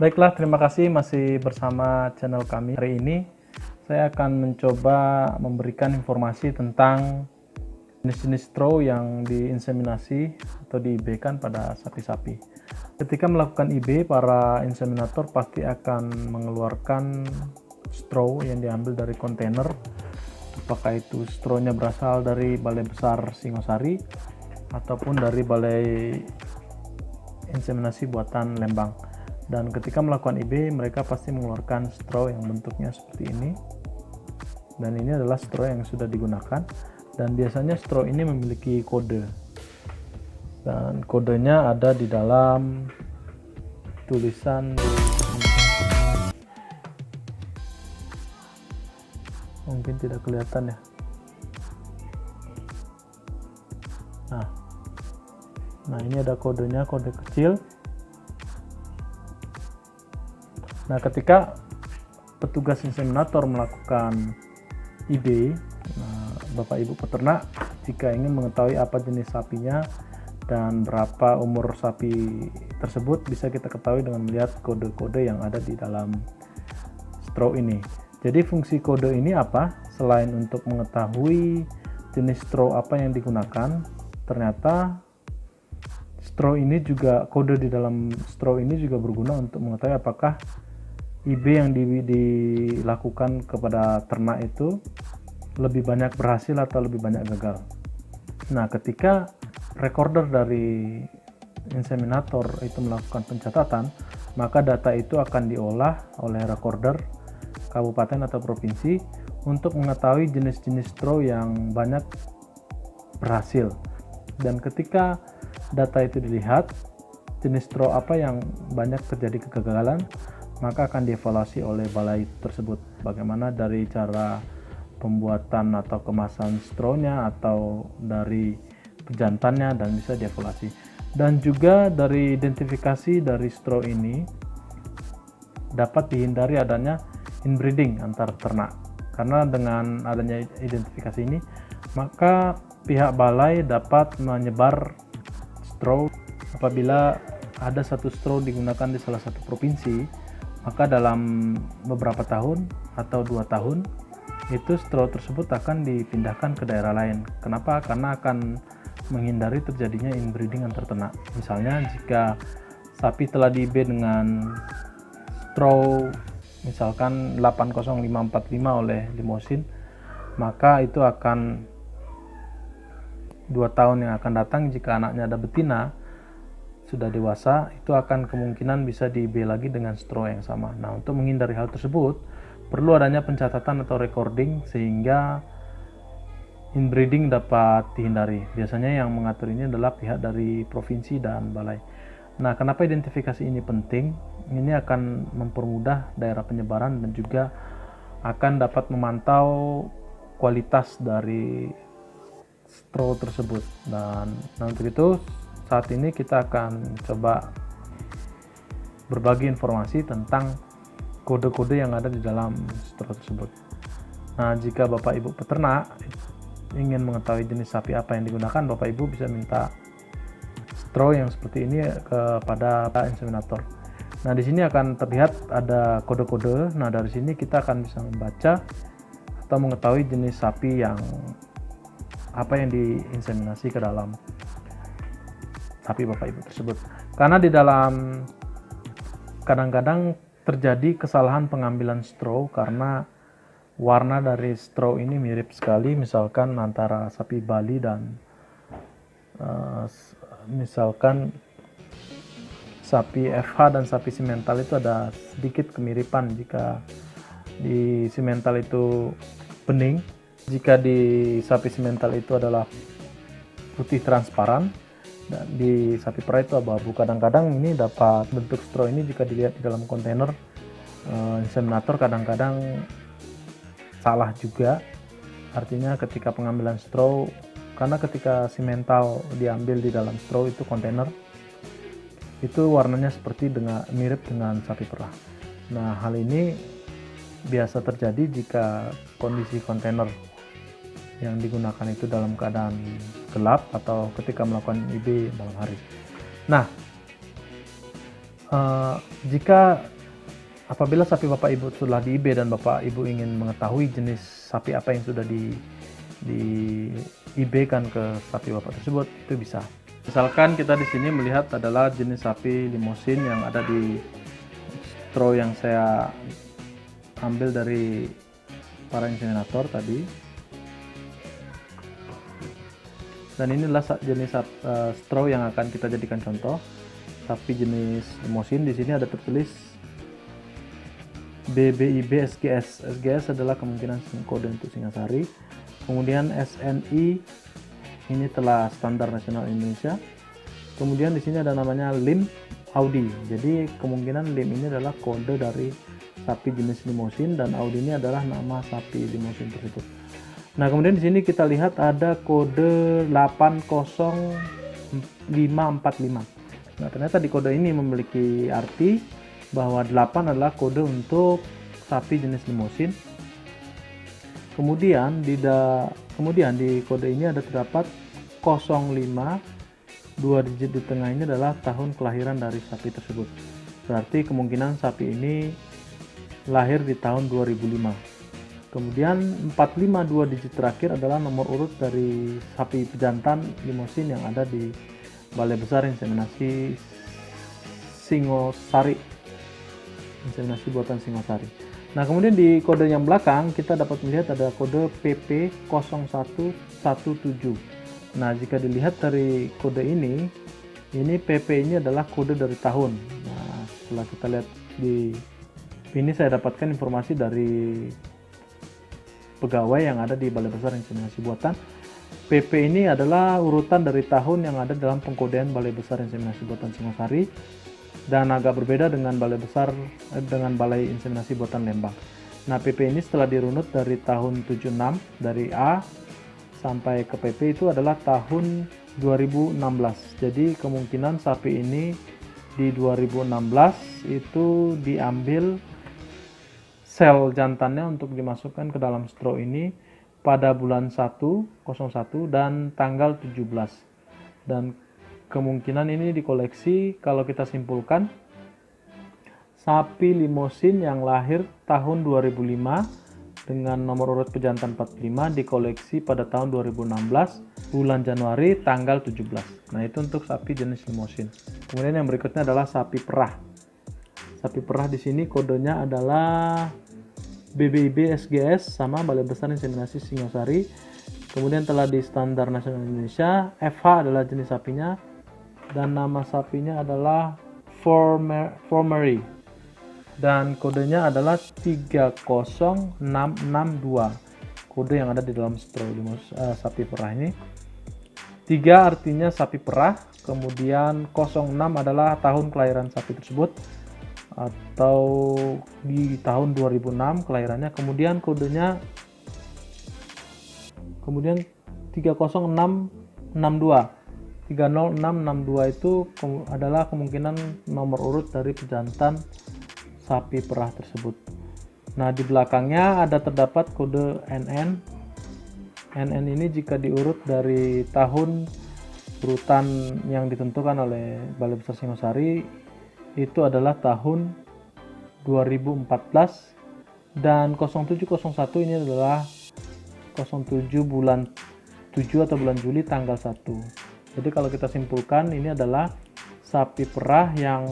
Baiklah, terima kasih masih bersama channel kami. Hari ini saya akan mencoba memberikan informasi tentang jenis-jenis straw yang diinseminasi atau di-IB-kan pada sapi-sapi. Ketika melakukan IB, para inseminator pasti akan mengeluarkan straw yang diambil dari kontainer. Apakah itu straw-nya berasal dari balai besar Singosari ataupun dari balai inseminasi buatan Lembang. Dan ketika melakukan IB, mereka pasti mengeluarkan straw yang bentuknya seperti ini. Dan ini adalah straw yang sudah digunakan. Dan biasanya straw ini memiliki kode. Dan kodenya ada di dalam tulisan di sini. Mungkin tidak kelihatan ya. Nah, ini ada kodenya, kode kecil. Nah, ketika petugas inseminator melakukan IB, Bapak Ibu peternak jika ingin mengetahui apa jenis sapinya dan berapa umur sapi tersebut, bisa kita ketahui dengan melihat kode-kode yang ada di dalam straw ini. Jadi fungsi kode ini apa? Selain untuk mengetahui jenis straw apa yang digunakan, ternyata straw ini juga, kode di dalam straw ini juga berguna untuk mengetahui apakah IB yang dilakukan kepada ternak itu lebih banyak berhasil atau lebih banyak gagal. Nah, ketika recorder dari inseminator itu melakukan pencatatan, maka data itu akan diolah oleh recorder kabupaten atau provinsi untuk mengetahui jenis-jenis straw yang banyak berhasil. Dan ketika data itu dilihat, jenis straw apa yang banyak terjadi kegagalan, maka akan dievaluasi oleh balai tersebut. Bagaimana dari cara pembuatan atau kemasan straw-nya atau dari pejantannya, dan bisa dievaluasi. Dan juga dari identifikasi dari straw ini dapat dihindari adanya inbreeding antar ternak. Karena dengan adanya identifikasi ini, maka pihak balai dapat menyebar straw. Apabila ada satu straw digunakan di salah satu provinsi, maka dalam beberapa tahun atau 2 tahun itu straw tersebut akan dipindahkan ke daerah lain. Kenapa? Karena akan menghindari terjadinya inbreeding antar ternak. Misalnya jika sapi telah di-IB dengan straw misalkan 80545 oleh Limousin, maka itu akan 2 tahun yang akan datang, jika anaknya ada betina sudah dewasa, itu akan kemungkinan bisa di-IB lagi dengan straw yang sama. Nah, untuk menghindari hal tersebut perlu adanya pencatatan atau recording sehingga inbreeding dapat dihindari. Biasanya yang mengatur ini adalah pihak dari provinsi dan balai. Nah, kenapa identifikasi ini penting? Ini akan mempermudah daerah penyebaran dan juga akan dapat memantau kualitas dari straw tersebut. Dan untuk itu saat ini kita akan coba berbagi informasi tentang kode-kode yang ada di dalam straw tersebut. Nah, jika Bapak Ibu peternak ingin mengetahui jenis sapi apa yang digunakan, Bapak Ibu bisa minta straw yang seperti ini kepada inseminator. Nah, di sini akan terlihat ada kode-kode. Nah, dari sini kita akan bisa membaca atau mengetahui jenis sapi yang apa yang diinseminasi ke dalam sapi Bapak Ibu tersebut. Karena di dalam kadang-kadang terjadi kesalahan pengambilan straw karena warna dari straw ini mirip sekali, misalkan antara sapi Bali dan misalkan sapi FH dan sapi simental itu ada sedikit kemiripan. Jika di simental itu bening, jika di sapi simental itu adalah putih transparan, dan di sapi perah itu abu-abu. Kadang-kadang ini dapat bentuk straw ini jika dilihat di dalam kontainer inseminator kadang-kadang salah juga. Artinya ketika pengambilan straw, karena ketika simental diambil di dalam straw itu kontainer, itu warnanya seperti mirip dengan sapi perah. Nah, hal ini biasa terjadi jika kondisi kontainer yang digunakan itu dalam keadaan gelap atau ketika melakukan IB malam hari. Nah, jika apabila sapi Bapak Ibu sudah di IB dan Bapak Ibu ingin mengetahui jenis sapi apa yang sudah di IB-kan ke sapi Bapak tersebut, itu bisa. Misalkan kita di sini melihat adalah jenis sapi limosin yang ada di straw yang saya ambil dari para inseminator tadi. Dan inilah jenis straw yang akan kita jadikan contoh. Sapi jenis limosin, di sini ada tertulis BBIB SGS. SGS adalah kemungkinan kode untuk Singasari. Kemudian SNI ini telah standar nasional Indonesia. Kemudian di sini ada namanya LIM Audi. Jadi kemungkinan LIM ini adalah kode dari sapi jenis limosin dan Audi ini adalah nama sapi limosin tersebut. Nah, kemudian di sini kita lihat ada kode 80545. Nah, ternyata di kode ini memiliki arti bahwa 8 adalah kode untuk sapi jenis limosin. Kemudian di kode ini ada terdapat 05, 2 digit di tengah ini adalah tahun kelahiran dari sapi tersebut. Berarti kemungkinan sapi ini lahir di tahun 2005. Kemudian 45, 2 digit terakhir adalah nomor urut dari sapi pejantan limosin yang ada di Balai Besar Inseminasi Singosari. Inseminasi buatan Singosari. Nah, kemudian di kode yang belakang kita dapat melihat ada kode PP0117. Nah, jika dilihat dari kode ini PP ini adalah kode dari tahun. Nah, setelah kita lihat di ini saya dapatkan informasi dari pegawai yang ada di Balai Besar Inseminasi Buatan. PP ini adalah urutan dari tahun yang ada dalam pengkodean Balai Besar Inseminasi Buatan Singosari dan agak berbeda dengan Balai Inseminasi Buatan Lembang. Nah, PP ini setelah dirunut dari tahun 76 dari A sampai ke PP itu adalah tahun 2016. Jadi kemungkinan sapi ini di 2016 itu diambil sel jantannya untuk dimasukkan ke dalam straw ini pada bulan 1/01 dan tanggal 17. Dan kemungkinan ini dikoleksi kalau kita simpulkan sapi limosin yang lahir tahun 2005 dengan nomor urut pejantan 45 dikoleksi pada tahun 2016 bulan Januari tanggal 17. Nah, itu untuk sapi jenis limosin. Kemudian yang berikutnya adalah sapi perah. Sapi perah di sini kodenya adalah BBIB SGS sama Balai Besar Inseminasi Singosari. Kemudian telah di standar nasional Indonesia. FH adalah jenis sapinya dan nama sapinya adalah Formery. Dan kodenya adalah 30662. Kode yang ada di dalam straw sapi perah ini. 3 artinya sapi perah, kemudian 06 adalah tahun kelahiran sapi tersebut atau di tahun 2006 kelahirannya. Kemudian kodenya 30662. 30662 itu adalah kemungkinan nomor urut dari pejantan sapi perah tersebut. Nah, di belakangnya ada terdapat kode NN. NN ini jika diurut dari tahun urutan yang ditentukan oleh Balai Besar Singosari itu adalah tahun 2014 dan 0701 ini adalah 07 bulan 7 atau bulan Juli tanggal 1. Jadi kalau kita simpulkan ini adalah sapi perah yang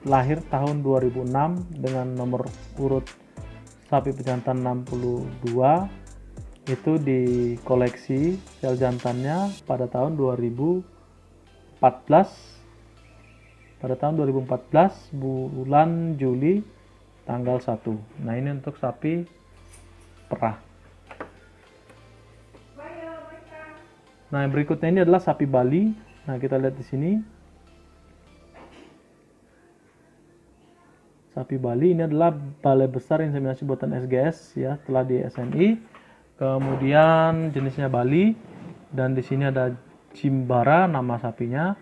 lahir tahun 2006 dengan nomor urut sapi pejantan 62 itu dikoleksi sel jantannya pada tahun 2014 bulan Juli tanggal 1. Nah, ini untuk sapi perah. Nah, yang berikutnya ini adalah sapi Bali. Nah, kita lihat di sini. Sapi Bali ini adalah Balai Besar Inseminasi Buatan SGS ya, telah di SNI. Kemudian jenisnya Bali dan di sini ada Jimbara nama sapinya.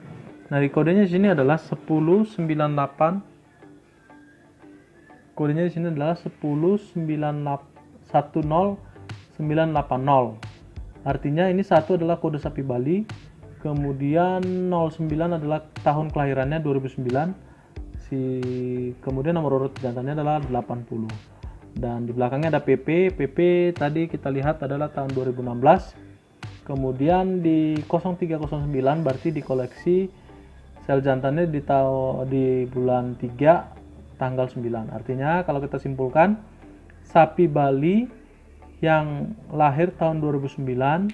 Nah, di kodenya di sini adalah 1098. Kodenya di sini adalah 10980. Artinya ini 1 adalah kode sapi Bali, kemudian 09 adalah tahun kelahirannya 2009 si kemudian nomor urut jantannya adalah 80. Dan di belakangnya ada PP. PP tadi kita lihat adalah tahun 2016. Kemudian di 0309 berarti di koleksi sel jantannya di bulan 3 tanggal 9. Artinya kalau kita simpulkan, sapi Bali yang lahir tahun 2009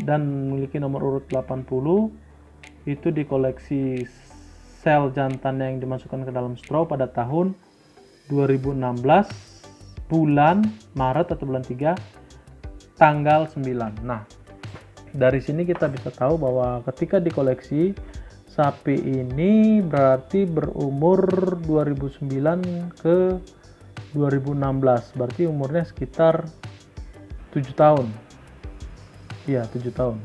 dan memiliki nomor urut 80 itu di koleksi sel jantannya yang dimasukkan ke dalam straw pada tahun 2016 bulan Maret atau bulan 3 tanggal 9. Nah, dari sini kita bisa tahu bahwa ketika dikoleksi sapi ini berarti berumur 2009 ke 2016, berarti umurnya sekitar 7 tahun. Iya, 7 tahun.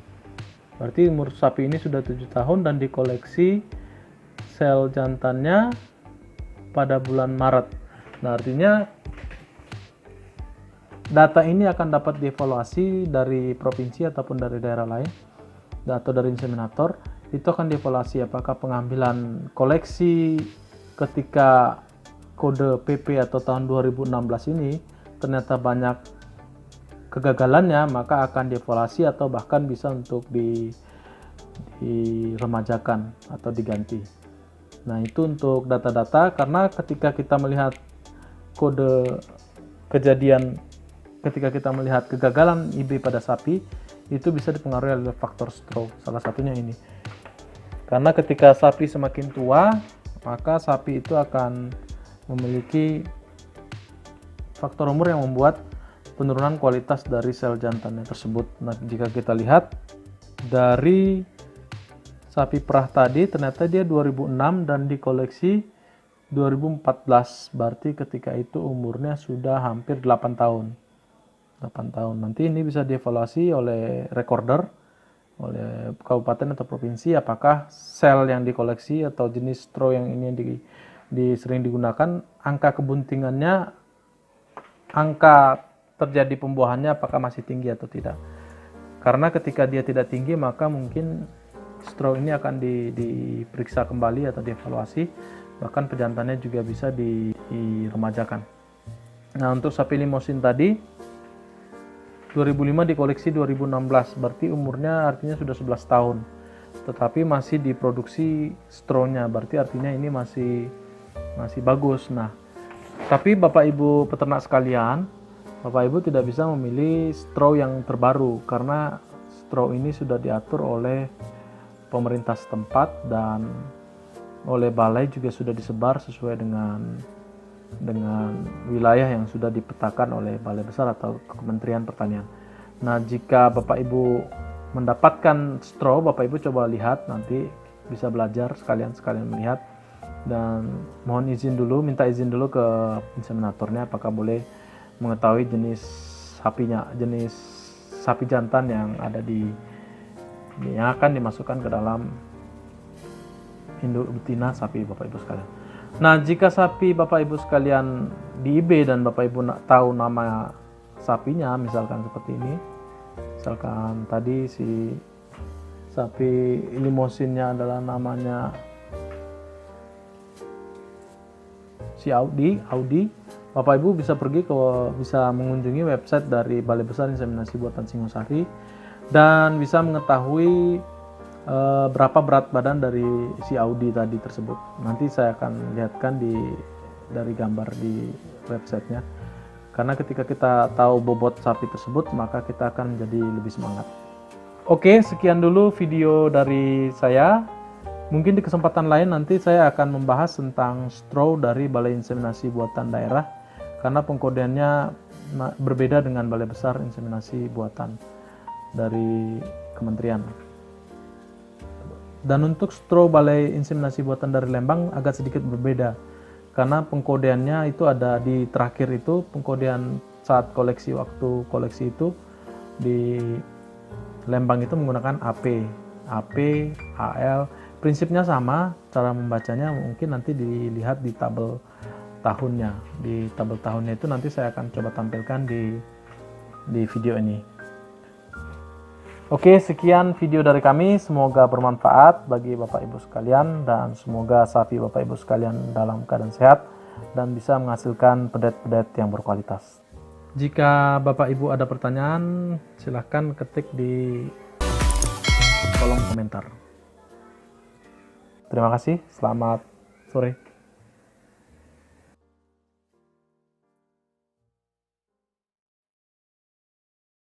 Berarti umur sapi ini sudah 7 tahun dan dikoleksi sel jantannya pada bulan Maret. Nah, artinya data ini akan dapat dievaluasi dari provinsi ataupun dari daerah lain atau dari inseminator. Itu akan dievaluasi apakah pengambilan koleksi ketika kode PP atau tahun 2016 ini ternyata banyak kegagalannya, maka akan dievaluasi atau bahkan bisa untuk diremajakan atau diganti. Nah, itu untuk data-data, karena ketika kita melihat kode kejadian, ketika kita melihat kegagalan IB pada sapi, itu bisa dipengaruhi oleh faktor straw, salah satunya ini. Karena ketika sapi semakin tua, maka sapi itu akan memiliki faktor umur yang membuat penurunan kualitas dari sel jantannya tersebut. Nah, jika kita lihat dari sapi perah tadi, ternyata dia 2006 dan dikoleksi 2014, berarti ketika itu umurnya sudah hampir 8 tahun. 8 tahun. Nanti ini bisa dievaluasi oleh recorder, oleh kabupaten atau provinsi, apakah sel yang dikoleksi atau jenis straw yang ini yang sering digunakan, angka kebuntingannya, angka terjadi pembuahannya apakah masih tinggi atau tidak. Karena ketika dia tidak tinggi, maka mungkin straw ini akan diperiksa kembali atau dievaluasi, bahkan pejantannya juga bisa diremajakan. Nah, untuk sapi limosin tadi 2005 dikoleksi 2016, berarti umurnya artinya sudah 11 tahun, tetapi masih diproduksi strawnya, berarti artinya ini masih bagus. Nah, tapi Bapak Ibu peternak sekalian, Bapak Ibu tidak bisa memilih straw yang terbaru karena straw ini sudah diatur oleh pemerintah setempat dan oleh balai juga sudah disebar sesuai dengan wilayah yang sudah dipetakan oleh Balai Besar atau Kementerian Pertanian. Nah, jika Bapak Ibu mendapatkan straw, Bapak Ibu coba lihat, nanti bisa belajar sekalian melihat, dan mohon izin dulu, minta izin dulu ke inseminatornya apakah boleh mengetahui jenis sapinya, jenis sapi jantan yang ada yang akan dimasukkan ke dalam induk betina sapi Bapak Ibu sekalian. Nah, jika sapi Bapak Ibu sekalian di IB dan Bapak Ibu tahu nama sapinya, misalkan seperti ini, misalkan tadi si sapi limosinnya adalah namanya si Audi, Bapak Ibu bisa bisa mengunjungi website dari Balai Besar Inseminasi Buatan Singosari dan bisa mengetahui berapa berat badan dari si Audi tadi tersebut. Nanti saya akan lihatkan dari gambar di websitenya. Karena ketika kita tahu bobot sapi tersebut, maka kita akan menjadi lebih semangat. Oke, sekian dulu video dari saya. Mungkin di kesempatan lain nanti saya akan membahas tentang straw dari Balai Inseminasi Buatan Daerah, karena pengkodeannya berbeda dengan Balai Besar Inseminasi Buatan dari Kementerian. Dan untuk straw Balai Inseminasi Buatan dari Lembang agak sedikit berbeda, karena pengkodeannya itu ada di terakhir itu, pengkodean saat waktu koleksi itu di Lembang itu menggunakan AP, AL. Prinsipnya sama, cara membacanya mungkin nanti dilihat di tabel tahunnya. Di tabel tahunnya itu nanti saya akan coba tampilkan di video ini. Oke, sekian video dari kami. Semoga bermanfaat bagi Bapak Ibu sekalian dan semoga sapi Bapak Ibu sekalian dalam keadaan sehat dan bisa menghasilkan pedet-pedet yang berkualitas. Jika Bapak Ibu ada pertanyaan, silahkan ketik di kolom komentar. Terima kasih, selamat sore.